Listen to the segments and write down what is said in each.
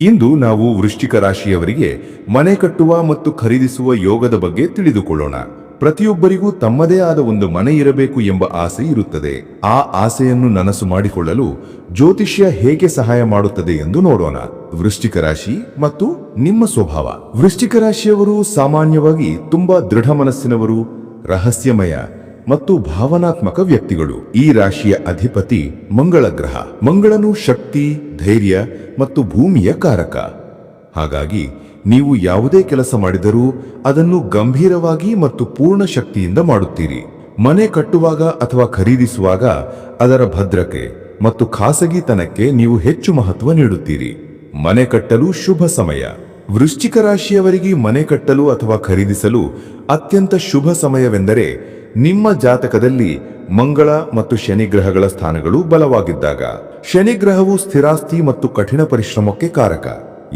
ಇಂದು ನಾವು ವೃಶ್ಚಿಕ ರಾಶಿಯವರಿಗೆ ಮನೆ ಕಟ್ಟುವ ಮತ್ತು ಖರೀದಿಸುವ ಯೋಗದ ಬಗ್ಗೆ ತಿಳಿದುಕೊಳ್ಳೋಣ. ಪ್ರತಿಯೊಬ್ಬರಿಗೂ ತಮ್ಮದೇ ಆದ ಒಂದು ಮನೆ ಇರಬೇಕು ಎಂಬ ಆಸೆ ಇರುತ್ತದೆ. ಆ ಆಸೆಯನ್ನು ನನಸು ಮಾಡಿಕೊಳ್ಳಲು ಜ್ಯೋತಿಷ್ಯ ಹೇಗೆ ಸಹಾಯ ಮಾಡುತ್ತದೆ ಎಂದು ನೋಡೋಣ. ವೃಶ್ಚಿಕ ರಾಶಿ ಮತ್ತು ನಿಮ್ಮ ಸ್ವಭಾವ. ವೃಶ್ಚಿಕ ರಾಶಿಯವರು ಸಾಮಾನ್ಯವಾಗಿ ತುಂಬಾ ದೃಢ ಮನಸ್ಸಿನವರು, ರಹಸ್ಯಮಯ ಮತ್ತು ಭಾವನಾತ್ಮಕ ವ್ಯಕ್ತಿಗಳು. ಈ ರಾಶಿಯ ಅಧಿಪತಿ ಮಂಗಳ ಗ್ರಹ. ಮಂಗಳನು ಶಕ್ತಿ, ಧೈರ್ಯ ಮತ್ತು ಭೂಮಿಯ ಕಾರಕ. ಹಾಗಾಗಿ ನೀವು ಯಾವುದೇ ಕೆಲಸ ಮಾಡಿದರೂ ಅದನ್ನು ಗಂಭೀರವಾಗಿ ಮತ್ತು ಪೂರ್ಣ ಶಕ್ತಿಯಿಂದ ಮಾಡುತ್ತೀರಿ. ಮನೆ ಕಟ್ಟುವಾಗ ಅಥವಾ ಖರೀದಿಸುವಾಗ ಅದರ ಭದ್ರತೆ ಮತ್ತು ಖಾಸಗಿತನಕ್ಕೆ ನೀವು ಹೆಚ್ಚು ಮಹತ್ವ ನೀಡುತ್ತೀರಿ. ಮನೆ ಕಟ್ಟಲು ಶುಭ ಸಮಯ. ವೃಶ್ಚಿಕ ರಾಶಿಯವರಿಗೆ ಮನೆ ಕಟ್ಟಲು ಅಥವಾ ಖರೀದಿಸಲು ಅತ್ಯಂತ ಶುಭ ಸಮಯವೆಂದರೆ ನಿಮ್ಮ ಜಾತಕದಲ್ಲಿ ಮಂಗಳ ಮತ್ತು ಶನಿ ಗ್ರಹಗಳ ಸ್ಥಾನಗಳು ಬಲವಾಗಿದ್ದಾಗ. ಶನಿ ಗ್ರಹವು ಸ್ಥಿರಾಸ್ತಿ ಮತ್ತು ಕಠಿಣ ಪರಿಶ್ರಮಕ್ಕೆ ಕಾರಕ.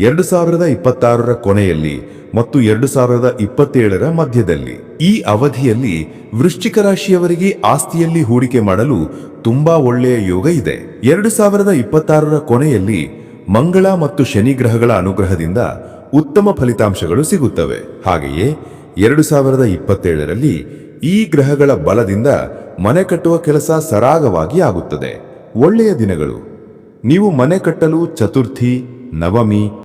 2026ರ ಕೊನೆಯಲ್ಲಿ ಮತ್ತು 2027ರ ಮಧ್ಯದಲ್ಲಿ ಈ ಅವಧಿಯಲ್ಲಿ ವೃಶ್ಚಿಕ ರಾಶಿಯವರಿಗೆ ಆಸ್ತಿಯಲ್ಲಿ ಹೂಡಿಕೆ ಮಾಡಲು ತುಂಬಾ ಒಳ್ಳೆಯ ಯೋಗ ಇದೆ. 2026ರ ಕೊನೆಯಲ್ಲಿ ಮಂಗಳ ಮತ್ತು ಶನಿ ಗ್ರಹಗಳ ಅನುಗ್ರಹದಿಂದ ಉತ್ತಮ ಫಲಿತಾಂಶಗಳು ಸಿಗುತ್ತವೆ. ಹಾಗೆಯೇ 2027ರಲ್ಲಿ ಈ ಗ್ರಹಗಳ ಬಲದಿಂದ ಮನೆ ಕಟ್ಟುವ ಕೆಲಸ ಸರಾಗವಾಗಿ ಆಗುತ್ತದೆ. ಒಳ್ಳೆಯ ದಿನಗಳು. ನೀವು ಮನೆ ಕಟ್ಟಲು ಚತುರ್ಥಿ, ನವಮಿ